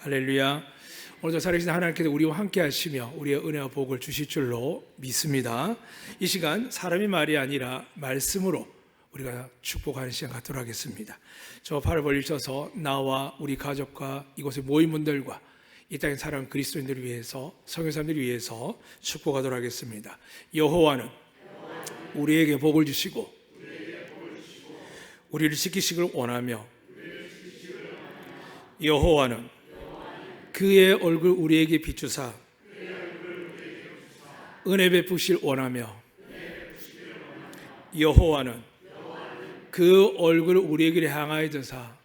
할렐루야. 오늘도 살아계신 하나님께서 우리와 함께 하시며 우리의 은혜와 복을 주실 줄로 믿습니다. 이 시간 사람의 말이 아니라 말씀으로 우리가 축복하는 시간 갖도록 하겠습니다. 저 팔을 벌리셔서 나와 우리 가족과 이곳의 모인 분들과 이 땅에 살아가는 그리스도인들을 위해서, 성교사님들을 위해서 축복하도록 하겠습니다. 여호와는 우리에게 복을 주시고 우리를 지키시길 원하며, 여호와는 그의 얼굴 우리에게 비추사 은혜 베푸실 원하며, 여호와는 그 얼굴 우리에게 향하여 드사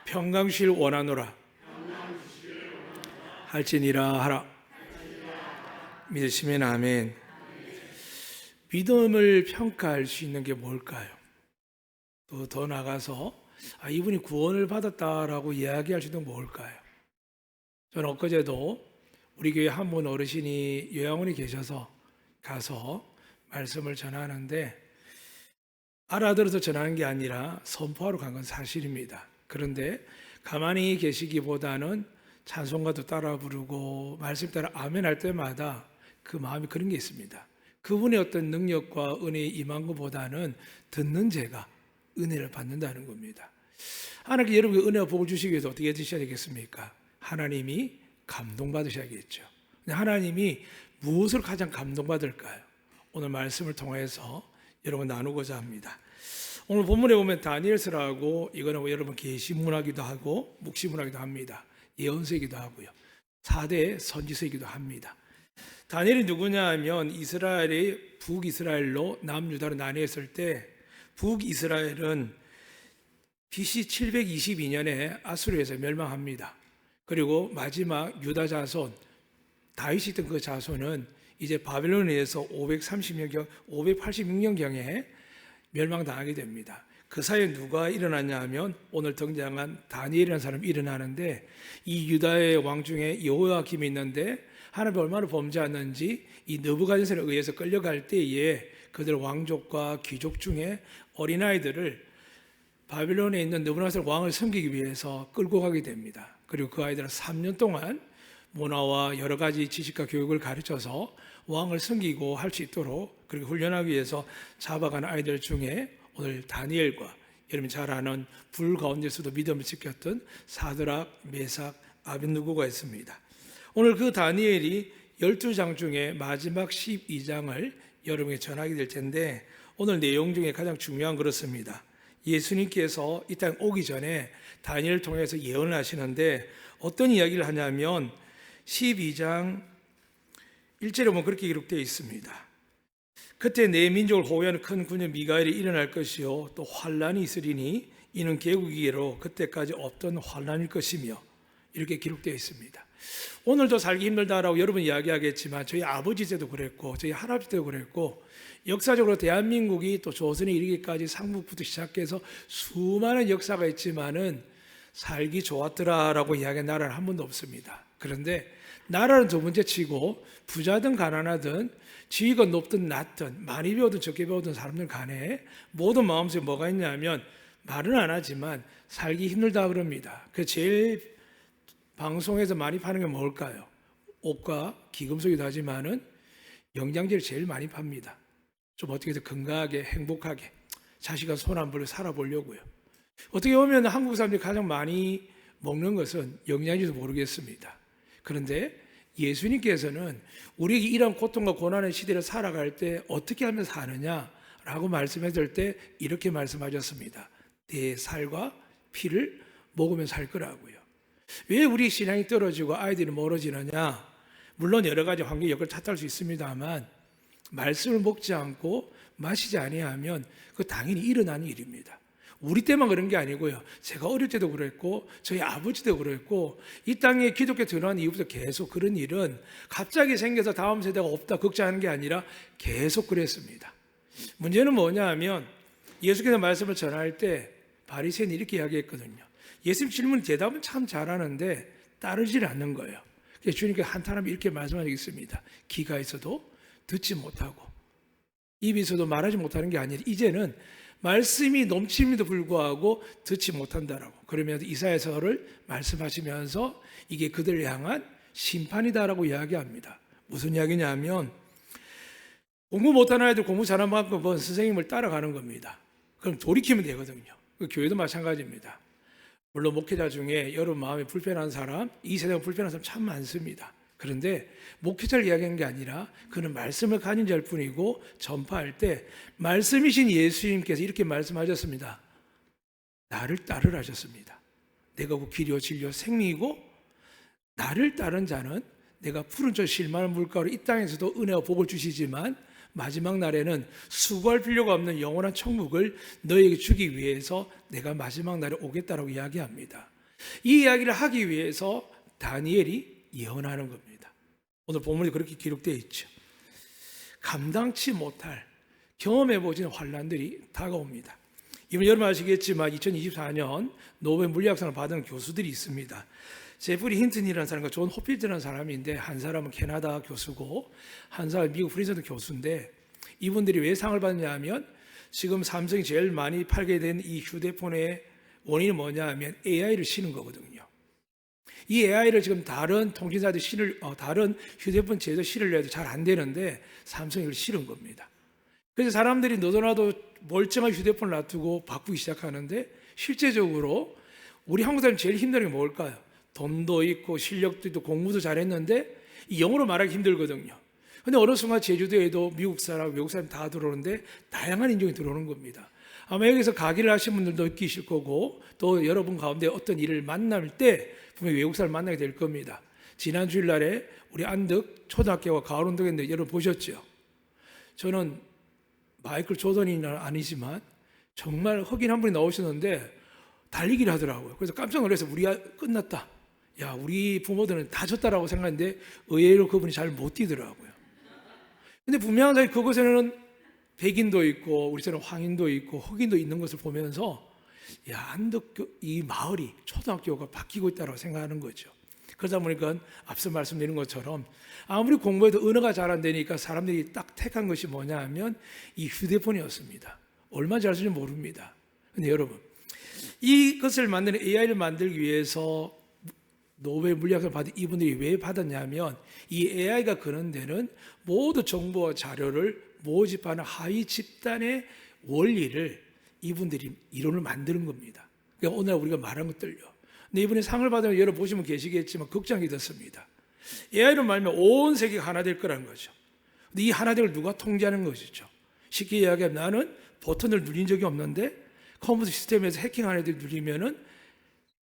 평강 주실 원하노라 할지니라 하라. 믿으시면 아멘. 믿음을 평가할 수 있는 게 뭘까요? 또 더 나가서 이분이 구원을 받았다라고 이야기할 수 있는 건 뭘까요? 저는 엊그제도 우리 교회 한 분 어르신이 요양원에 계셔서 가서 말씀을 전하는데, 알아들어서 전하는 게 아니라 선포하러 간 건 사실입니다. 그런데 가만히 계시기보다는 찬송가도 따라 부르고 말씀 따라 아멘 할 때마다 그 마음이 그런 게 있습니다. 그분의 어떤 능력과 은혜에 임한 것보다는 듣는 제가 은혜를 받는다는 겁니다. 하나님께 여러분께 은혜와 복을 주시기 위해서 어떻게 해주셔야 되겠습니까? 하나님이 감동받으셔야겠죠. 하나님이 무엇을 가장 감동받을까요? 오늘 말씀을 통해서 여러분 나누고자 합니다. 오늘 본문에 보면 다니엘서라고, 이거는 여러분 계시문하기도 하고 묵시문하기도 합니다. 예언서이기도 하고요, 4대 선지서이기도 합니다. 다니엘이 누구냐 하면 이스라엘이 북이스라엘로 남유다로 나뉘었을 때, 북이스라엘은 BC 722년에 아수르에서 멸망합니다. 그리고 마지막 유다 자손, 다윗이 있던 그 자손은 이제 바벨론에 의해서 586년경에 멸망당하게 됩니다. 그 사이에 누가 일어났냐 하면 오늘 등장한 다니엘이라는 사람이 일어나는데, 이 유다의 왕 중에 여호야김이 있는데 하나님이 얼마나 범죄했는지 이 느부갓네살에 의해서 끌려갈 때에 그들 왕족과 귀족 중에 어린아이들을 바빌론에 있는 느부갓네살 왕을 섬기기 위해서 끌고 가게 됩니다. 그리고 그 아이들은 3년 동안 문화와 여러 가지 지식과 교육을 가르쳐서 왕을 섬기고 할 수 있도록 그렇게 훈련하기 위해서 잡아간 아이들 중에 오늘 다니엘과 여러분이 잘 아는 불 가운데서도 믿음을 지켰던 사드락, 메삭, 아벳느고가 있습니다. 오늘 그 다니엘이 12장 중에 마지막 12장을 여러분에게 전하게 될 텐데, 오늘 내용 중에 가장 중요한 그렇습니다. 예수님께서 이 땅 오기 전에 다니엘을 통해서 예언을 하시는데 어떤 이야기를 하냐면 12장 1절에 보면 그렇게 기록되어 있습니다. 그때 내 민족을 호위하는 큰 군인 미가엘이 일어날 것이요 또 환란이 있으리니 이는 개국이기로 그때까지 없던 환란일 것이며, 이렇게 기록되어 있습니다. 오늘도 살기 힘들다라고 여러분 이야기하겠지만 저희 아버지 때도 그랬고 저희 할아버지 때도 그랬고, 역사적으로 대한민국이 또 조선에 이르기까지 삼국부터 시작해서 수많은 역사가 있지만은 살기 좋았더라라고 이야기한 나라는 한 번도 없습니다. 그런데 나라는 두 번째 치고 부자든 가난하든 지위가 높든 낮든 많이 배우든 적게 배우든 사람들 간에 모든 마음속에 뭐가 있냐면, 말은 안 하지만 살기 힘들다 그럽니다. 그 제일 방송에서 많이 파는 게 뭘까요? 옷과 기금속이기도 하지만은 영양제를 제일 많이 팝니다. 좀 어떻게 든 건강하게 행복하게 자식과 손 안 벌려 살아보려고요. 어떻게 보면 한국 사람들이 가장 많이 먹는 것은 영양제도 모르겠습니다. 그런데 예수님께서는 우리에게 이런 고통과 고난의 시대를 살아갈 때 어떻게 하면 사느냐라고 말씀하실 때 이렇게 말씀하셨습니다. 내 살과 피를 먹으면 살 거라고요. 왜 우리 신앙이 떨어지고 아이들이 멀어지느냐? 물론 여러 가지 환경 여건을 탓할 수 있습니다만 말씀을 먹지 않고 마시지 아니하면 그 당연히 일어나는 일입니다. 우리 때만 그런 게 아니고요, 제가 어릴 때도 그랬고 저희 아버지 때도 그랬고 이 땅에 기독교 들어간 이후부터 계속 그런 일은 갑자기 생겨서 다음 세대가 없다 걱정하는 게 아니라 계속 그랬습니다. 문제는 뭐냐 하면 예수께서 말씀을 전할 때 바리새인이 이렇게 이야기했거든요. 예수님 질문 대답은 참 잘하는데 따르질 않는 거예요. 그래서 주님께서 한탄하면 이렇게 말씀하시겠습니다. 귀가 있어도 듣지 못하고 입이 있어도 말하지 못하는 게 아니라 이제는 말씀이 넘침에도 불구하고 듣지 못한다라고. 그러면서 이사야서를 말씀하시면서 이게 그들을 향한 심판이다라고 이야기합니다. 무슨 이야기냐면 공부 못하는 아이들 공부 잘하는 만큼 선생님을 따라가는 겁니다. 그럼 돌이키면 되거든요. 그 교회도 마찬가지입니다. 물론 목회자 중에 여러분 마음이 불편한 사람, 이 세상에 불편한 사람 참 많습니다. 그런데 목회자를 이야기한 게 아니라 그는 말씀을 가진 자일 뿐이고 전파할 때 말씀이신 예수님께서 이렇게 말씀하셨습니다. 나를 따르라 하셨습니다. 내가 그 길이요 진리요 생명이고 나를 따른 자는 내가 푸른 저 실만한 물가로 이 땅에서도 은혜와 복을 주시지만 마지막 날에는 수고할 필요가 없는 영원한 천국을 너에게 주기 위해서 내가 마지막 날에 오겠다라고 이야기합니다. 이 이야기를 하기 위해서 다니엘이 예언하는 겁니다. 오늘 본문에 그렇게 기록되어 있죠. 감당치 못할 경험해보진 환난들이 다가옵니다. 이번 여러분 아시겠지만 2024년 노벨 물리학상을 받은 교수들이 있습니다. 제프리 힌튼이라는 사람과 존 호필드라는 사람인데 한 사람은 캐나다 교수고 한 사람은 미국 프린스턴 교수인데 이분들이 왜 상을 받느냐 하면 지금 삼성이 제일 많이 팔게 된 이 휴대폰의 원인이 뭐냐 하면 AI를 실은 거거든요. 이 AI를 지금 다른 통신사들 다른 휴대폰 제조 실으려 해도 잘 안 되는데 삼성이 이걸 실은 겁니다. 그래서 사람들이 너도나도 멀쩡한 휴대폰을 놔두고 바꾸기 시작하는데 실제적으로 우리 한국 사람이 제일 힘든 게 뭘까요? 돈도 있고 실력도 있고 공부도 잘했는데 영어로 말하기 힘들거든요. 근데 어느 순간 제주도에도 미국 사람, 외국 사람 다 들어오는데 다양한 인종이 들어오는 겁니다. 아마 여기서 가게를 하신 분들도 느끼실 거고 또 여러분 가운데 어떤 일을 만날 때 분명히 외국 사람을 만나게 될 겁니다. 지난 주일날에 우리 안덕 초등학교가 가을 운동했는데 여러분 보셨죠? 저는 마이클 조던이 아니지만 정말 흑인 한 분이 나오셨는데 달리기를 하더라고요. 그래서 깜짝 놀라서 우리가 끝났다. 야, 우리 부모들은 다 졌다라고 생각했는데 의외로 그분이 잘 못 뛰더라고요. 근데 분명하게 그곳에는 백인도 있고 우리처럼 황인도 있고 흑인도 있는 것을 보면서 야, 안덕 이 마을이 초등학교가 바뀌고 있다고 생각하는 거죠. 그러다 보니까 앞서 말씀드린 것처럼 아무리 공부해도 언어가 잘 안 되니까 사람들이 딱 택한 것이 뭐냐 하면 이 휴대폰이었습니다. 얼마나 잘 쓰는지 모릅니다. 근데 여러분 이것을 만드는 AI를 만들기 위해서 노벨 물리학상을 받은 이분들이 왜 받았냐면 이 AI가 그런 데는 모두 정보와 자료를 모집하는 하위 집단의 원리를 이분들이 이론을 만드는 겁니다. 그러니까 오늘 우리가 말한 것들요. 근데 이분이 상을 받으면 여러분 보시면 계시겠지만 걱정이 됐습니다. AI로 말하면 온 세계가 하나 될 거라는 거죠. 근데 이 하나됨을 누가 통제하는 것이죠? 쉽게 이야기하면 나는 버튼을 누린 적이 없는데 컴퓨터 시스템에서 해킹하는 애들 누리면은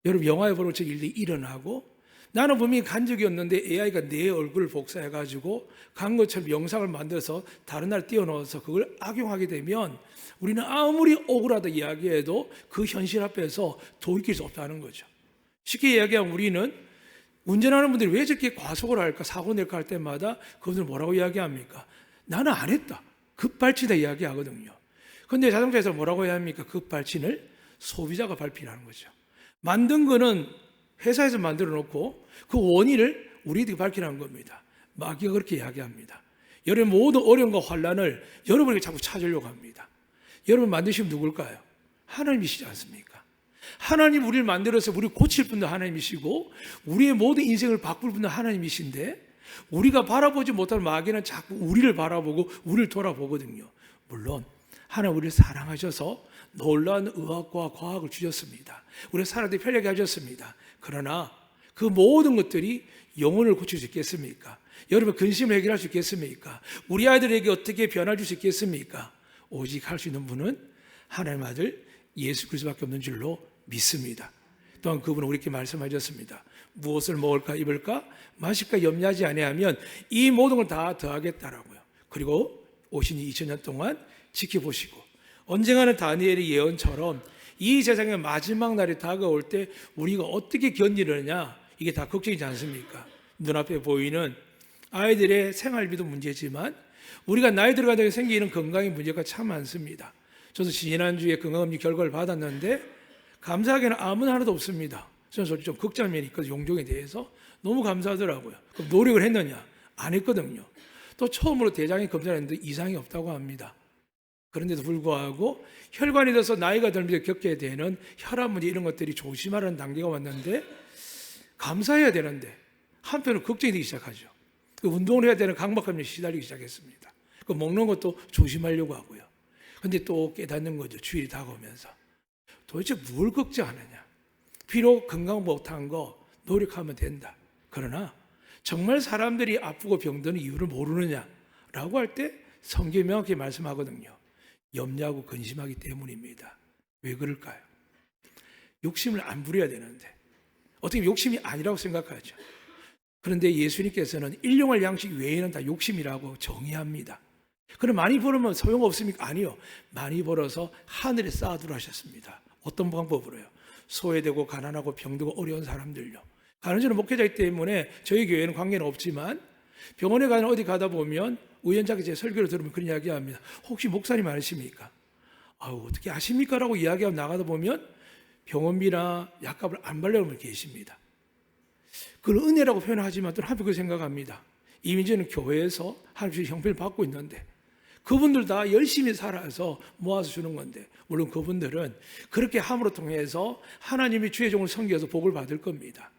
여러분 영화에 보는 책 일이 일어나고 나는 분명히 간 적이 없는데 AI가 내 얼굴을 복사해가지고 간 것처럼 영상을 만들어서 다른 날 띄워넣어서 그걸 악용하게 되면 우리는 아무리 억울하다 이야기해도 그 현실 앞에서 돌이킬 수 없다는 거죠. 쉽게 이야기하면 우리는 운전하는 분들이 왜 저렇게 과속을 할까 사고 낼까 할 때마다 그분들 뭐라고 이야기합니까? 나는 안 했다. 급발진다 이야기하거든요. 그런데 자동차에서 뭐라고 해야 합니까? 급발진을 소비자가 발표하는 거죠. 만든 거는 회사에서 만들어 놓고 그 원인을 우리들이 밝히라는 겁니다. 마귀가 그렇게 이야기합니다. 여러분 모든 어려움과 환난을 여러분에게 자꾸 찾으려고 합니다. 여러분 만드시면 누굴까요? 하나님이시지 않습니까? 하나님 우리를 만들어서 우리를 고칠 분도 하나님이시고 우리의 모든 인생을 바꿀 분도 하나님이신데 우리가 바라보지 못하는 마귀는 자꾸 우리를 바라보고 우리를 돌아보거든요. 물론 하나님 우리를 사랑하셔서 놀라운 의학과 과학을 주셨습니다. 우리 사람들이 편하게 하셨습니다. 그러나 그 모든 것들이 영혼을 고칠 수 있겠습니까? 여러분 근심을 해결할 수 있겠습니까? 우리 아이들에게 어떻게 변화를 줄 수 있겠습니까? 오직 할 수 있는 분은 하나님 아들 예수 그리스도밖에 없는 줄로 믿습니다. 또한 그분은 우리에게 말씀하셨습니다. 무엇을 먹을까 입을까 마실까 염려하지 아니하면 이 모든 걸 다 더하겠다라고요. 그리고 오신 2000년 동안 지켜보시고 언젠가는 다니엘의 예언처럼 이 세상의 마지막 날이 다가올 때 우리가 어떻게 견디느냐 이게 다 걱정이지 않습니까? 눈앞에 보이는 아이들의 생활비도 문제지만 우리가 나이 들어가다 생기는 건강의 문제가 참 많습니다. 저도 지난주에 건강검진 결과를 받았는데 감사하게는 아무 하나도 없습니다. 저는 솔직히 좀 걱정한 면이 있거든요. 용종에 대해서 너무 감사하더라고요. 그럼 노력을 했느냐? 안 했거든요. 또 처음으로 대장의 검사를 했는데 이상이 없다고 합니다. 그런데도 불구하고 혈관이 돼서 나이가 들면서 겪게 되는 혈압 문제 이런 것들이 조심하라는 단계가 왔는데 감사해야 되는데 한편으로 걱정이 되기 시작하죠. 그 운동을 해야 되는 강박감에 시달리기 시작했습니다. 그 먹는 것도 조심하려고 하고요. 근데 또 깨닫는 거죠. 주일이 다가오면서. 도대체 뭘 걱정하느냐. 비록 건강 못한 거 노력하면 된다. 그러나 정말 사람들이 아프고 병드는 이유를 모르느냐라고 할 때 성경이 명확히 말씀하거든요. 염려하고 근심하기 때문입니다. 왜 그럴까요? 욕심을 안 부려야 되는데 어떻게 욕심이 아니라고 생각하죠. 그런데 예수님께서는 일용할 양식 외에는 다 욕심이라고 정의합니다. 그럼 많이 벌으면 소용없습니까? 아니요. 많이 벌어서 하늘에 쌓아두라 하셨습니다. 어떤 방법으로요? 소외되고 가난하고 병들고 어려운 사람들요. 가는저는 목회자이기 때문에 저희 교회는 관계는 없지만 병원에 가는 어디 가다 보면 우연찮게 제 설교를 들으면 그런 이야기합니다. 혹시 목사님 아니십니까? 아유 어떻게 아십니까? 라고 이야기하고 나가다 보면 병원비나 약값을 안 받려는 분이 계십니다. 그걸 은혜라고 표현하지만 또 한편 그 생각합니다. 이미 저는 교회에서 하나님의 형편을 받고 있는데 그분들 다 열심히 살아서 모아서 주는 건데 물론 그분들은 그렇게 함으로 통해서 하나님이 주의 종을 섬겨서 복을 받을 겁니다.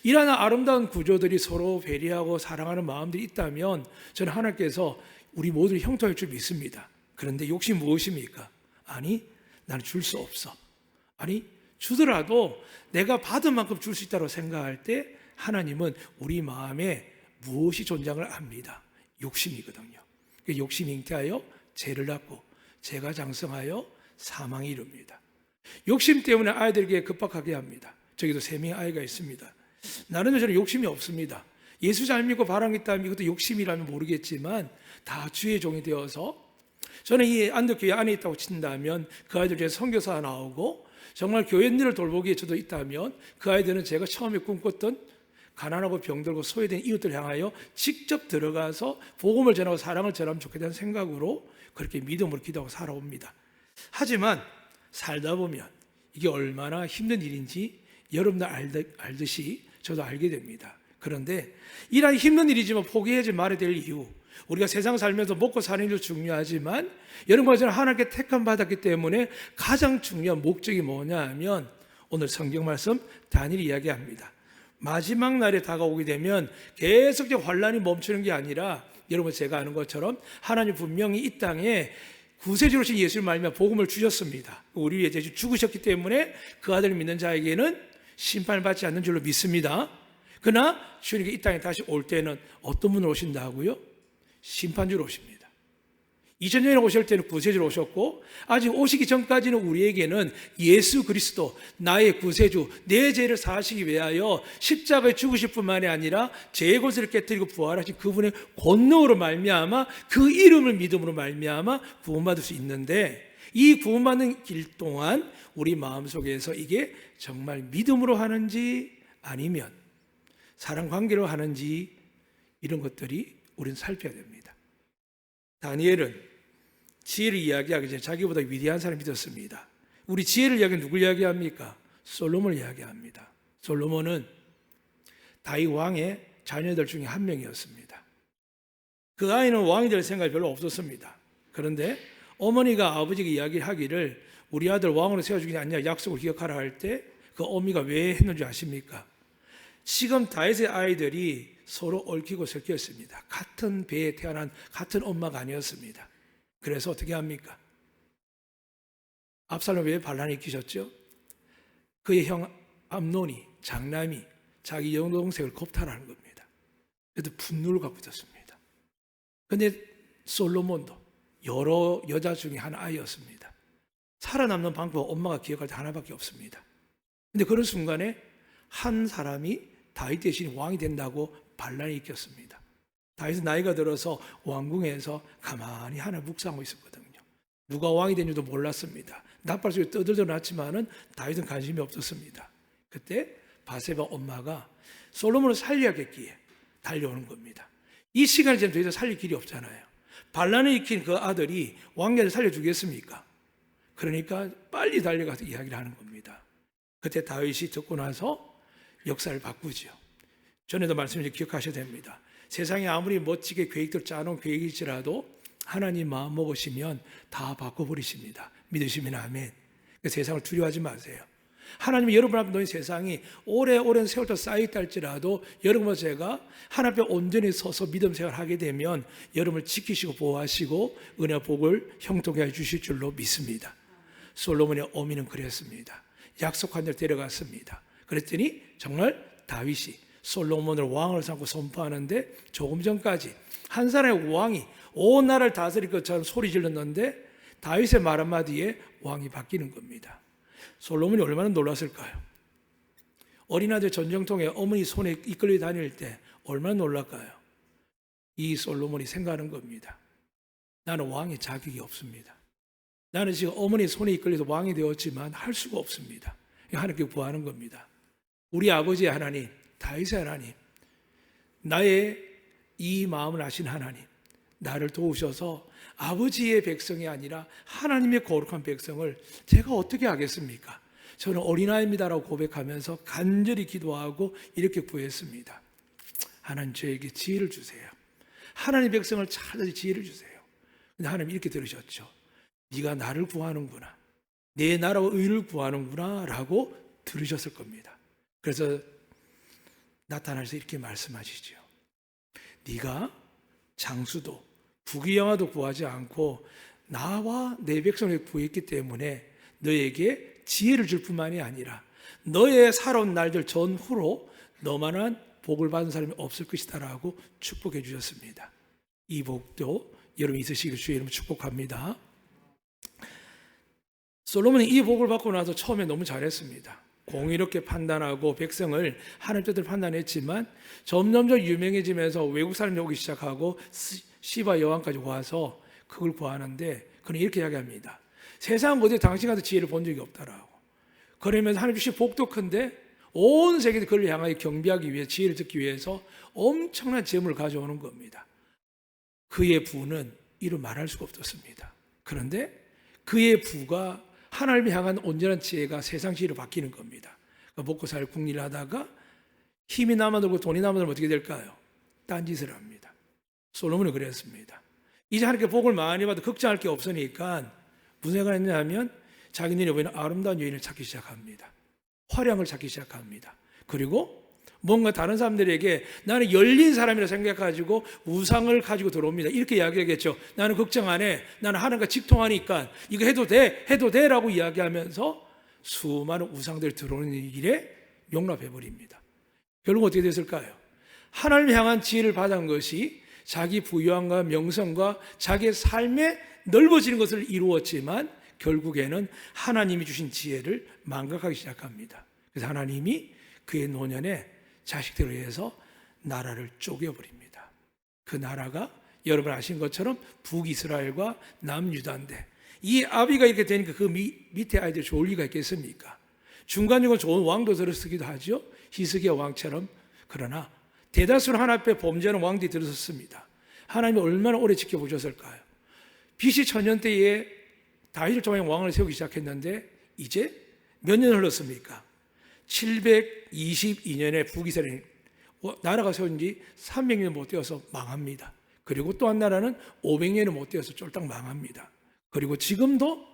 이러한 아름다운 구조들이 서로 배려하고 사랑하는 마음들이 있다면 저는 하나님께서 우리 모두를 형통할 줄 믿습니다. 그런데 욕심 무엇입니까? 아니 나는 줄 수 없어. 아니 주더라도 내가 받은 만큼 줄 수 있다고 생각할 때 하나님은 우리 마음에 무엇이 존재를 압니다. 욕심이거든요. 욕심이 잉태하여 죄를 낳고 죄가 장성하여 사망이 이릅니다. 욕심 때문에 아이들에게 급박하게 합니다. 저기도 3명의 아이가 있습니다. 나는 저는 욕심이 없습니다. 예수 잘 믿고 바람 있다면 이것도 욕심이라면 모르겠지만 다 주의 종이 되어서 저는 이 안덕교회 안에 있다고 친다면 그 아이들 중에 선교사 나오고 정말 교회인들을 돌보기에 저도 있다면 그 아이들은 제가 처음에 꿈꿨던 가난하고 병들고 소외된 이웃들 향하여 직접 들어가서 복음을 전하고 사랑을 전하면 좋겠다는 생각으로 그렇게 믿음으로 기도하고 살아옵니다. 하지만 살다 보면 이게 얼마나 힘든 일인지 여러분들 알듯이 저도 알게 됩니다. 그런데 이러한 힘든 일이지만 포기하지 말아야 될 이유, 우리가 세상 살면서 먹고 사는 일도 중요하지만 여러분과 저는 하나님께 택함 받았기 때문에 가장 중요한 목적이 뭐냐 하면 오늘 성경 말씀 다니엘이 이야기합니다. 마지막 날에 다가오게 되면 계속 환란이 멈추는 게 아니라 여러분 제가 아는 것처럼 하나님 분명히 이 땅에 구세주로 신 예수를 말미암아 복음을 주셨습니다. 우리 위해 죽으셨기 때문에 그 아들을 믿는 자에게는 심판을 받지 않는 줄로 믿습니다. 그러나 주님이 이 땅에 다시 올 때는 어떤 분으로 오신다고요? 심판주로 오십니다. 2000년에 오실 때는 구세주로 오셨고 아직 오시기 전까지는 우리에게는 예수 그리스도 나의 구세주 내 죄를 사하시기 위하여 십자가에 죽으실 뿐만이 아니라 죄의 권세를 깨뜨리고 부활하신 그분의 권능으로 말미암아 그 이름을 믿음으로 말미암아 구원받을 수 있는데 이 구원받는 길 동안 우리 마음속에서 이게 정말 믿음으로 하는지 아니면 사랑관계로 하는지 이런 것들이 우리는 살펴야 됩니다. 다니엘은 지혜를 이야기하기 전에 자기보다 위대한 사람을 믿었습니다. 우리 지혜를 이야기하면 누굴 이야기합니까? 솔로몬을 이야기합니다. 솔로몬은 다윗 왕의 자녀들 중에 한 명이었습니다. 그 아이는 왕이 될 생각이 별로 없었습니다. 그런데 어머니가 아버지에게 이야기하기를 우리 아들 왕으로 세워주기 아니냐 약속을 기억하라 할 때 그 어미가 왜 했는지 아십니까? 지금 다윗의 아이들이 서로 얽히고 섞였습니다. 같은 배에 태어난 같은 엄마가 아니었습니다. 그래서 어떻게 합니까? 압살롬 왜 반란을 일으키셨죠? 그의 형 암논이 장남이 자기 여동생을 겁탈하는 겁니다. 그래도 분노를 갖고 있었습니다. 그런데 솔로몬도 여러 여자 중에 한 아이였습니다. 살아남는 방법은 엄마가 기억할 때 하나밖에 없습니다. 그런데 그런 순간에 한 사람이 다윗 대신 왕이 된다고 반란이 일으켰습니다. 다윗은 나이가 들어서 왕궁에서 가만히 하나 묵상하고 있었거든요. 누가 왕이 된 줄도 몰랐습니다. 나팔 소리 떠들져 났지만은 다윗은 관심이 없었습니다. 그때 바세바 엄마가 솔로몬을 살려야겠기에 달려오는 겁니다. 이 시간이 지나면 더 이상 살릴 길이 없잖아요. 반란을 일으킨 그 아들이 왕녀를 살려주겠습니까? 그러니까 빨리 달려가서 이야기를 하는 겁니다. 그때 다윗이 듣고 나서 역사를 바꾸죠. 전에도 말씀을 기억하셔야 됩니다. 세상에 아무리 멋지게 계획들 짜놓은 계획일지라도 하나님 마음 먹으시면 다 바꿔버리십니다. 믿으시면 아멘. 그 세상을 두려워하지 마세요. 하나님이 여러분 앞에 놓인 세상이 오랜 세월도 쌓여있다 할지라도 여러분과 제가 하나님 앞에 온전히 서서 믿음 생활을 하게 되면 여러분을 지키시고 보호하시고 은혜와 복을 형통하게 해주실 줄로 믿습니다. 솔로몬의 어미는 그랬습니다. 약속한 대로 데려갔습니다. 그랬더니 정말 다윗이 솔로몬을 왕을 삼고 선포하는데 조금 전까지 한 사람의 왕이 온 나라를 다스릴 것처럼 소리 질렀는데 다윗의 말 한마디에 왕이 바뀌는 겁니다. 솔로몬이 얼마나 놀랐을까요? 어린아들 전쟁통에 어머니 손에 이끌려 다닐 때 얼마나 놀랄까요? 이 솔로몬이 생각하는 겁니다. 나는 왕의 자격이 없습니다. 나는 지금 어머니 손에 이끌려서 왕이 되었지만 할 수가 없습니다. 하나님께 구하는 겁니다. 우리 아버지의 하나님, 다윗의 하나님, 나의 이 마음을 아신 하나님, 나를 도우셔서 아버지의 백성이 아니라 하나님의 거룩한 백성을 제가 어떻게 하겠습니까? 저는 어린아이입니다라고 고백하면서 간절히 기도하고 이렇게 구했습니다. 하나님 저에게 지혜를 주세요. 하나님의 백성을 찾아서 지혜를 주세요. 근데 하나님 이렇게 들으셨죠. 네가 나를 구하는구나. 내 나라와 의를 구하는구나 라고 들으셨을 겁니다. 그래서 나타나서 이렇게 말씀하시죠. 네가 장수도 부귀영화도 구하지 않고 나와 내 백성을 구했기 때문에 너에게 지혜를 줄 뿐만이 아니라 너의 살아온 날들 전후로 너만한 복을 받은 사람이 없을 것이다 라고 축복해 주셨습니다. 이 복도 여러분 있으시길 주의 이름으로 축복합니다. 솔로몬이 이 복을 받고 나서 처음에 너무 잘했습니다. 공의롭게 판단하고 백성을 하나님 뜻대로 판단했지만 점점점 유명해지면서 외국 사람이 오기 시작하고 시바 여왕까지 와서 그걸 구하는데 그는 이렇게 이야기합니다. 세상 어디에 당신 같은 지혜를 본 적이 없다라고. 그러면서 하나님 주신 복도 큰데 온 세계를 그를 향하여 경배하기 위해 지혜를 듣기 위해서 엄청난 재물을 가져오는 겁니다. 그의 부는 이루 말할 수가 없었습니다. 그런데 그의 부가 하나님을 향한 온전한 지혜가 세상 지혜로 바뀌는 겁니다. 그러니까 먹고 살 궁리를 하다가 힘이 남아들고 돈이 남아들면 어떻게 될까요? 딴짓을 합니다. 솔로몬은 그랬습니다. 이제 하나님께 복을 많이 받아 걱정할 게 없으니까 무슨 생각을 했냐 하면 자기 눈에 보이는 아름다운 여인을 찾기 시작합니다. 화려한 찾기 시작합니다. 그리고 뭔가 다른 사람들에게 나는 열린 사람이라 생각해가지고 우상을 가지고 들어옵니다. 이렇게 이야기하겠죠. 나는 걱정 안 해. 나는 하나님과 직통하니까 이거 해도 돼 라고 이야기하면서 수많은 우상들이 들어오는 일에 용납해버립니다. 결국 어떻게 됐을까요? 하나님을 향한 지혜를 받은 것이 자기 부유함과 명성과 자기의 삶에 넓어지는 것을 이루었지만 결국에는 하나님이 주신 지혜를 망각하기 시작합니다. 그래서 하나님이 그의 노년에 자식들에 의해서 나라를 쪼개버립니다. 그 나라가 여러분 아신 것처럼 북이스라엘과 남유다인데 이 아비가 이렇게 되니까 그 밑에 아이들이 좋을 리가 있겠습니까? 중간중간 좋은 왕도 들어서기도 하죠. 히스기야 왕처럼. 그러나 대다수는 하나님 앞에 범죄하는 왕들이 들어섰습니다. 하나님이 얼마나 오래 지켜보셨을까요? BC 천년대에 다윗을 통해 왕을 세우기 시작했는데 이제 몇 년 흘렀습니까? 722년에 북이스라엘 나라가 세운 지 300년 못 되어서 망합니다. 그리고 또 한 나라는 500년을 못 되어서 쫄딱 망합니다. 그리고 지금도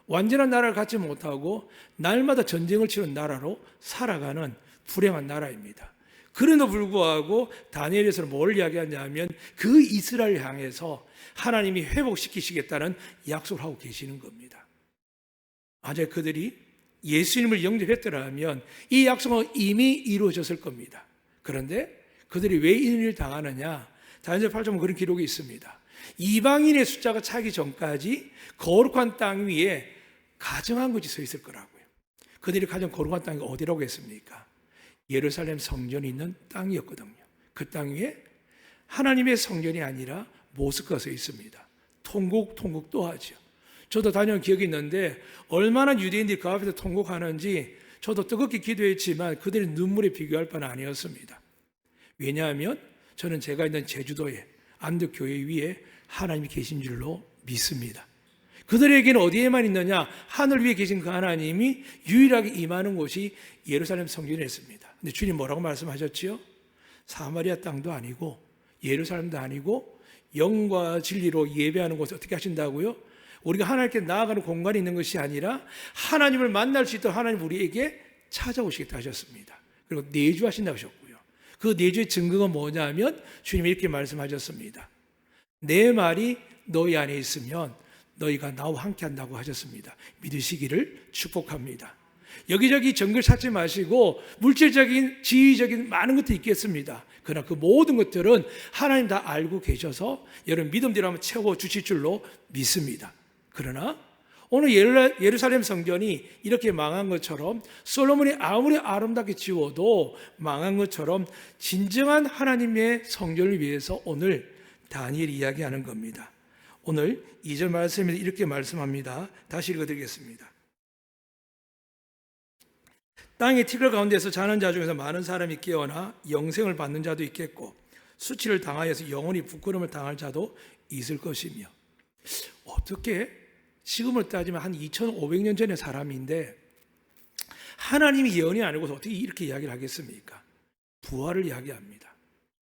완전한 나라를 갖지 못하고 날마다 전쟁을 치는 나라로 살아가는 불행한 나라입니다. 그럼에도 불구하고 다니엘에서는 뭘 이야기하냐면 그 이스라엘을 향해서 하나님이 회복시키시겠다는 약속을 하고 계시는 겁니다. 만약 그들이 예수님을 영접했더라면 이 약속은 이미 이루어졌을 겁니다. 그런데 그들이 왜 이런 일을 당하느냐? 다니엘 8장은 그런 기록이 있습니다. 이방인의 숫자가 차기 전까지 거룩한 땅 위에 가증한 것이 서 있을 거라고요. 그들이 가장 거룩한 땅이 어디라고 했습니까? 예루살렘 성전이 있는 땅이었거든요. 그 땅 위에 하나님의 성전이 아니라 모스크가 서 있습니다. 통곡도 하죠. 저도 다녀온 기억이 있는데 얼마나 유대인들이 그 앞에서 통곡하는지 저도 뜨겁게 기도했지만 그들의 눈물에 비교할 바는 아니었습니다. 왜냐하면 저는 제가 있는 제주도에 안덕교회 위에 하나님이 계신 줄로 믿습니다. 그들에게는 어디에만 있느냐? 하늘 위에 계신 그 하나님이 유일하게 임하는 곳이 예루살렘 성전이었습니다. 근데 주님 뭐라고 말씀하셨지요? 사마리아 땅도 아니고 예루살렘도 아니고 영과 진리로 예배하는 곳을 어떻게 하신다고요? 우리가 하나님께 나아가는 공간이 있는 것이 아니라 하나님을 만날 수 있도록 하나님 우리에게 찾아오시겠다 하셨습니다. 그리고 내주하신다고 하셨고요. 그 내주의 증거가 뭐냐면 주님이 이렇게 말씀하셨습니다. 내 말이 너희 안에 있으면 너희가 나와 함께 한다고 하셨습니다. 믿으시기를 축복합니다. 여기저기 정글 찾지 마시고 물질적인 지위적인 많은 것도 있겠습니다. 그러나 그 모든 것들은 하나님 다 알고 계셔서 여러분 믿음대로 한번 채워주실 줄로 믿습니다. 그러나 오늘 예루살렘 성전이 이렇게 망한 것처럼 솔로몬이 아무리 아름답게 지어도 망한 것처럼 진정한 하나님의 성전을 위해서 오늘 다니엘이 이야기하는 겁니다. 오늘 2절 말씀에서 이렇게 말씀합니다. 다시 읽어드리겠습니다. 땅의 티끌 가운데서 자는 자 중에서 많은 사람이 깨어나 영생을 받는 자도 있겠고 수치를 당하여서 영원히 부끄러움을 당할 자도 있을 것이며. 어떻게 지금을 따지면 한 2500년 전의 사람인데 하나님이 예언이 아니고서 어떻게 이렇게 이야기를 하겠습니까? 부활을 이야기합니다.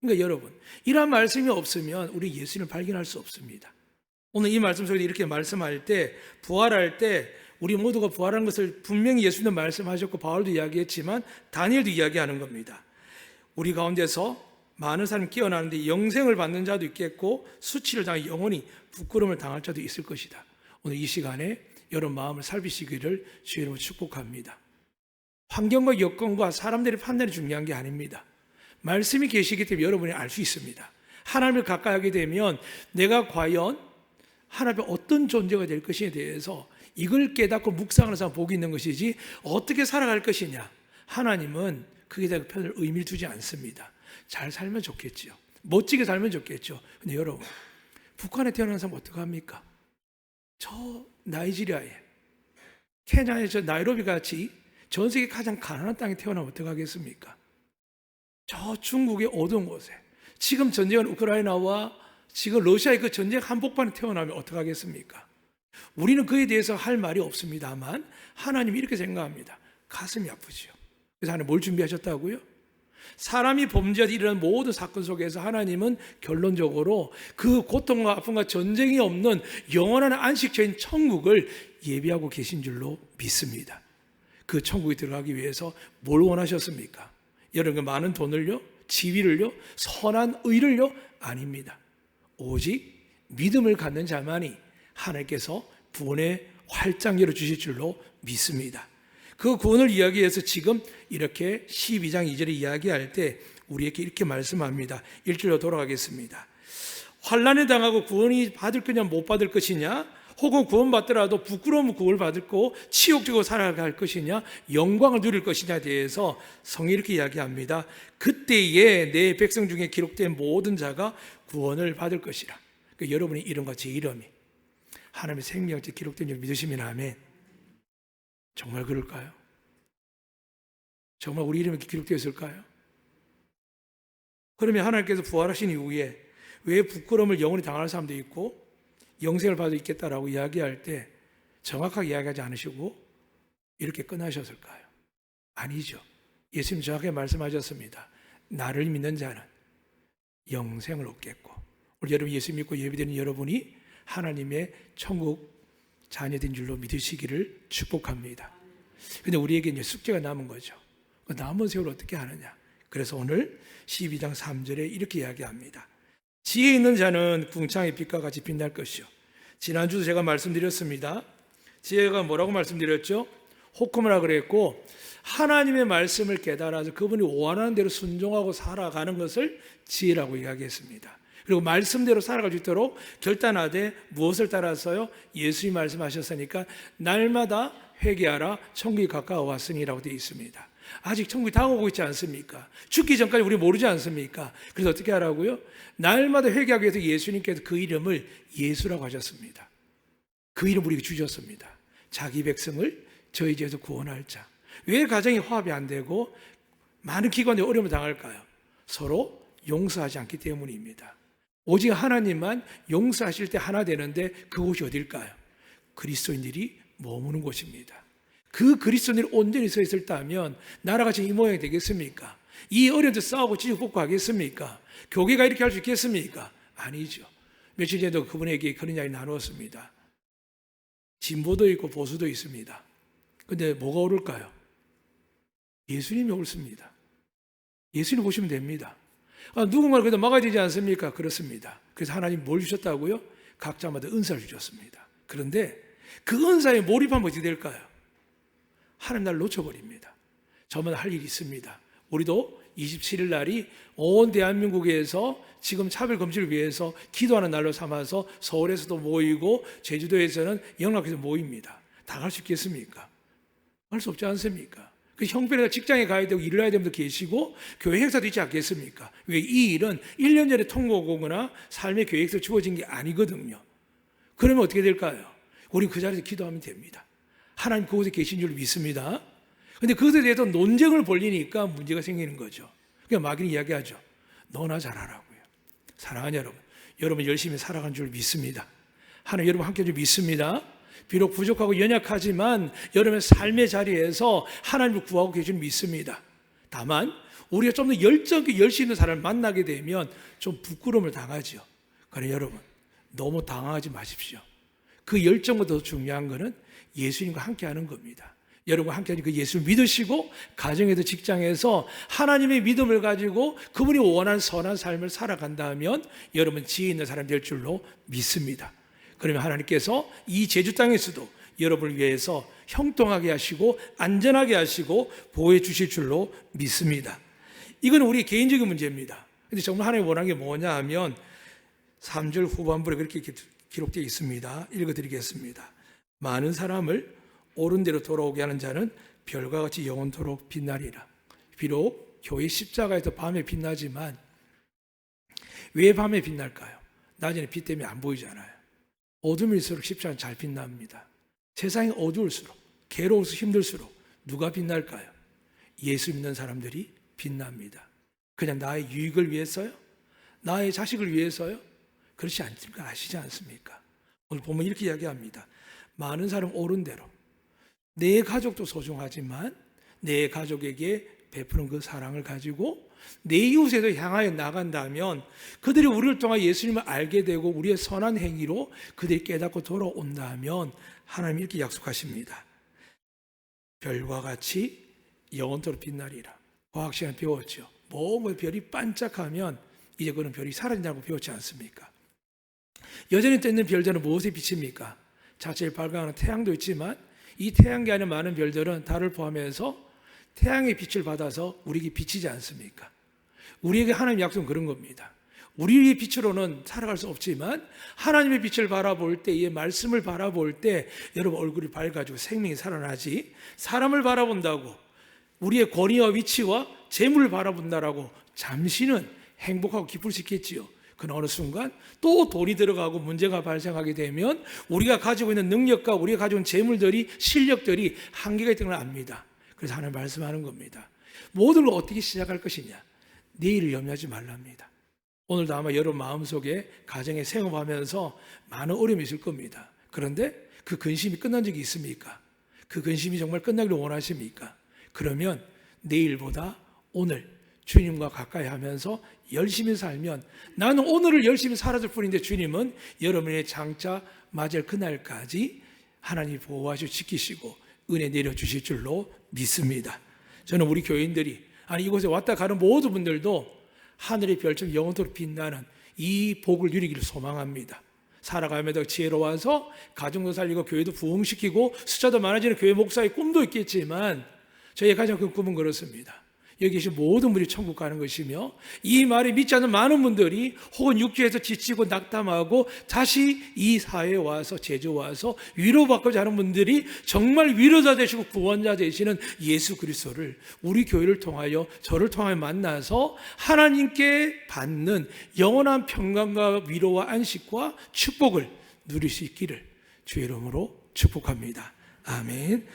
그러니까 여러분, 이러한 말씀이 없으면 우리 예수님을 발견할 수 없습니다. 오늘 이 말씀 속에 이렇게 말씀할 때, 부활할 때 우리 모두가 부활한 것을 분명히 예수님도 말씀하셨고 바울도 이야기했지만 다니엘도 이야기하는 겁니다. 우리 가운데서 많은 사람이 깨어나는데 영생을 받는 자도 있겠고 수치를 당해 영원히 부끄러움을 당할 자도 있을 것이다. 오늘 이 시간에 여러분 마음을 살피시기를 주의 이름으로 축복합니다. 환경과 여건과 사람들의 판단이 중요한 게 아닙니다. 말씀이 계시기 때문에 여러분이 알 수 있습니다. 하나님을 가까이 하게 되면 내가 과연 하나님의 어떤 존재가 될 것에 대해서 이걸 깨닫고 묵상하는 사람 복이 있는 것이지 어떻게 살아갈 것이냐, 하나님은 그에 대한 편을 의미를 두지 않습니다. 잘 살면 좋겠죠. 멋지게 살면 좋겠죠. 근데 여러분, 북한에 태어난 사람 어떡합니까? 저 나이지리아에, 케냐의 저 나이로비 같이 전 세계 가장 가난한 땅에 태어나면 어떡하겠습니까? 저 중국의 어두운 곳에 지금 전쟁은 우크라이나와 지금 러시아의 그 전쟁 한복판에 태어나면 어떡하겠습니까? 우리는 그에 대해서 할 말이 없습니다만 하나님이 이렇게 생각합니다. 가슴이 아프죠. 그래서 하나님 뭘 준비하셨다고요? 사람이 범죄하다 일어난 모든 사건 속에서 하나님은 결론적으로 그 고통과 아픔과 전쟁이 없는 영원한 안식처인 천국을 예비하고 계신 줄로 믿습니다. 그 천국에 들어가기 위해서 뭘 원하셨습니까? 여러분, 그 많은 돈을요? 지위를요? 선한 의를요? 아닙니다. 오직 믿음을 갖는 자만이 하나님께서 구원의 활짝 열어주실 줄로 믿습니다. 그 구원을 이야기해서 지금 이렇게 12장 2절에 이야기할 때 우리에게 이렇게 말씀합니다. 1절로 돌아가겠습니다. 환난에 당하고 구원이 받을 거냐 못 받을 것이냐, 혹은 구원받더라도 부끄러움을 구원을 받을 거 치욕적으로 살아갈 것이냐, 영광을 누릴 것이냐에 대해서 성경이 이렇게 이야기합니다. 그때에 내 백성 중에 기록된 모든 자가 구원을 받을 것이라. 그러니까 여러분의 이름과 제 이름이 하나님의 생명체 기록된 줄 믿으시면 아멘. 정말 그럴까요? 정말 우리 이름이 기록되어 있을까요? 그러면 하나님께서 부활하신 이후에 왜 부끄러움을 영원히 당할 사람도 있고 영생을 받을 수 있겠다라고 이야기할 때 정확하게 이야기하지 않으시고 이렇게 끝나셨을까요? 아니죠. 예수님 정확하게 말씀하셨습니다. 나를 믿는 자는 영생을 얻겠고, 우리 여러분 예수 믿고 예배드리는 여러분이 하나님의 천국 자녀된 줄로 믿으시기를 축복합니다. 근데 우리에게 이제 숙제가 남은 거죠. 그 남은 세월 어떻게 하느냐. 그래서 오늘 12장 3절에 이렇게 이야기합니다. 지혜 있는 자는 궁창의 빛과 같이 빛날 것이요. 지난주도 제가 말씀드렸습니다. 지혜가 뭐라고 말씀드렸죠? 호크무라 그랬고, 하나님의 말씀을 깨달아서 그분이 원하는 대로 순종하고 살아가는 것을 지혜라고 이야기했습니다. 그리고 말씀대로 살아갈 수 있도록 결단하되 무엇을 따라서요? 예수님 말씀하셨으니까 날마다 회개하라, 천국이 가까워 왔으니라고 되어 있습니다. 아직 천국이 다가오고 있지 않습니까? 죽기 전까지 우리 모르지 않습니까? 그래서 어떻게 하라고요? 날마다 회개하기 위해서 예수님께서 그 이름을 예수라고 하셨습니다. 그 이름 우리에게 주셨습니다. 자기 백성을 저희 죄에서 구원할 자. 왜 가정이 화합이 안 되고 많은 기관에 어려움을 당할까요? 서로 용서하지 않기 때문입니다. 오직 하나님만 용서하실 때 하나 되는데 그곳이 어딜까요? 그리스도인들이 머무는 곳입니다. 그 그리스도인들이 온전히 서 있었다면 나라가 지금 이 모양이 되겠습니까? 이 어려움도 싸우고 지지고 뽑고 하겠습니까? 교회가 이렇게 할 수 있겠습니까? 아니죠. 며칠 전에도 그분에게 그런 이야기 나누었습니다. 진보도 있고 보수도 있습니다. 근데 뭐가 옳을까요? 예수님이 옳습니다. 예수님 보시면 됩니다. 누군가를 그래도 막아야 되지 않습니까? 그렇습니다. 그래서 하나님 뭘 주셨다고요? 각자마다 은사를 주셨습니다. 그런데 그 은사에 몰입하면 어떻게 될까요? 하나님 날 놓쳐버립니다. 저만 할 일이 있습니다. 우리도 27일 날이 온 대한민국에서 지금 차별 금지를 위해서 기도하는 날로 삼아서 서울에서도 모이고 제주도에서는 영락에서 모입니다. 다 갈 수 있겠습니까? 할 수 없지 않습니까? 그 형편에서 직장에 가야 되고 일을 해야 되는 분도 계시고 교회 행사도 있지 않겠습니까? 왜 이 일은 1년 전에 통과오거나 삶의 계획에서 주어진 게 아니거든요. 그러면 어떻게 될까요? 우리 그 자리에서 기도하면 됩니다. 하나님 그곳에 계신 줄 믿습니다. 근데 그것에 대해서 논쟁을 벌리니까 문제가 생기는 거죠. 그러니까 마귀는 이야기하죠. 너나 잘하라고요. 사랑하는 여러분, 여러분 열심히 살아간 줄 믿습니다. 하나님 여러분 함께 줄 믿습니다. 비록 부족하고 연약하지만 여러분의 삶의 자리에서 하나님을 구하고 계신 줄 믿습니다. 다만 우리가 좀 더 열정 있게 열심히 있는 사람을 만나게 되면 좀 부끄러움을 당하죠. 그러나 여러분 너무 당황하지 마십시오. 그 열정보다 더 중요한 것은 예수님과 함께하는 겁니다. 여러분과 함께하는 그 예수를 믿으시고 가정에서 직장에서 하나님의 믿음을 가지고 그분이 원하는 선한 삶을 살아간다면 여러분 지혜 있는 사람이 될 줄로 믿습니다. 그러면 하나님께서 이 제주 땅에서도 여러분을 위해서 형통하게 하시고 안전하게 하시고 보호해 주실 줄로 믿습니다. 이건 우리 개인적인 문제입니다. 근데 정말 하나님 원하는 게 뭐냐 하면 3절 후반부에 그렇게 기록되어 있습니다. 읽어드리겠습니다. 많은 사람을 옳은 대로 돌아오게 하는 자는 별과 같이 영원토록 빛나리라. 비록 교회 십자가에서 밤에 빛나지만 왜 밤에 빛날까요? 낮에는 빛 때문에 안 보이잖아요. 어둠일수록 십자가는 잘 빛납니다. 세상이 어두울수록 괴로울수록 힘들수록 누가 빛날까요? 예수 믿는 사람들이 빛납니다. 그냥 나의 유익을 위해서요? 나의 자식을 위해서요? 그렇지 않습니까? 아시지 않습니까? 오늘 보면 이렇게 이야기합니다. 많은 사람 옳은 대로 내 가족도 소중하지만 내 가족에게 베푸는 그 사랑을 가지고 내 이웃에도 향하여 나간다면 그들이 우리를 통해 예수님을 알게 되고 우리의 선한 행위로 그들이 깨닫고 돌아온다면 하나님이 이렇게 약속하십니다. 별과 같이 영원토록 빛나리라. 과학 시간에 배웠죠. 뭔가 별이 반짝하면 이제 그런 별이 사라진다고 배웠지 않습니까? 여전히 떠있는 별들은 무엇에 비칩니까? 자체를 발광하는 태양도 있지만 이 태양계 안에 많은 별들은 달을 포함해서 태양의 빛을 받아서 우리에게 비치지 않습니까? 우리에게 하나님 약속은 그런 겁니다. 우리의 빛으로는 살아갈 수 없지만 하나님의 빛을 바라볼 때, 이 말씀을 바라볼 때 여러분 얼굴이 밝아지고 생명이 살아나지. 사람을 바라본다고 우리의 권위와 위치와 재물을 바라본다라고 잠시는 행복하고 기쁠 수 있겠지요. 그러나 어느 순간 또 돈이 들어가고 문제가 발생하게 되면 우리가 가지고 있는 능력과 우리가 가지고 있는 재물들이 실력들이 한계가 있다는 걸 압니다. 그래서 하나님 말씀하는 겁니다. 모든 걸 어떻게 시작할 것이냐? 내일을 염려하지 말랍니다. 오늘도 아마 여러분 마음속에 가정에 생업하면서 많은 어려움이 있을 겁니다. 그런데 그 근심이 끝난 적이 있습니까? 그 근심이 정말 끝나기를 원하십니까? 그러면 내일보다 오늘 주님과 가까이 하면서 열심히 살면 나는 오늘을 열심히 살아줄 뿐인데 주님은 여러분의 장차 맞을 그날까지 하나님이 보호하시고 지키시고 은혜 내려주실 줄로 믿습니다. 저는 우리 교인들이 아니 이곳에 왔다 가는 모든 분들도 하늘의 별처럼 영원토록 빛나는 이 복을 누리기를 소망합니다. 살아가면서 지혜로워서 가정도 살리고 교회도 부흥시키고 숫자도 많아지는 교회 목사의 꿈도 있겠지만 저희의 가장 큰 꿈은 그렇습니다. 여기 계신 모든 분이 천국 가는 것이며 이 말을 믿지 않는 많은 분들이 혹은 육체에서 지치고 낙담하고 다시 이 사회에 와서 제주 와서 위로받고자 하는 분들이 정말 위로자 되시고 구원자 되시는 예수 그리스도를 우리 교회를 통하여 저를 통하여 만나서 하나님께 받는 영원한 평강과 위로와 안식과 축복을 누릴 수 있기를 주의 이름으로 축복합니다. 아멘.